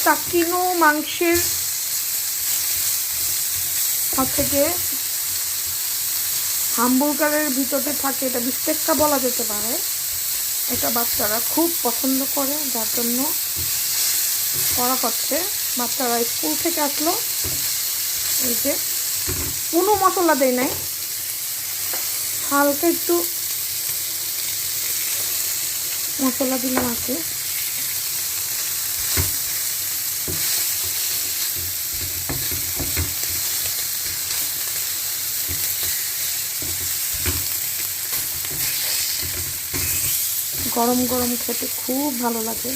টাকিনো মাংসের থেকে হামবুর্গারের ভিতরে থাকে, এটা বিস্টেকটা বলা যেতে পারে। এটা বাচ্চারা খুব পছন্দ করে, যার জন্য করা হচ্ছে। বাচ্চারা স্কুল থেকে আসলো, এই যে কোনো মশলা দেয় নাই, হালকা একটু মশলা দিলাম আর কি। গরম গরম খেতে খুব ভালো লাগে।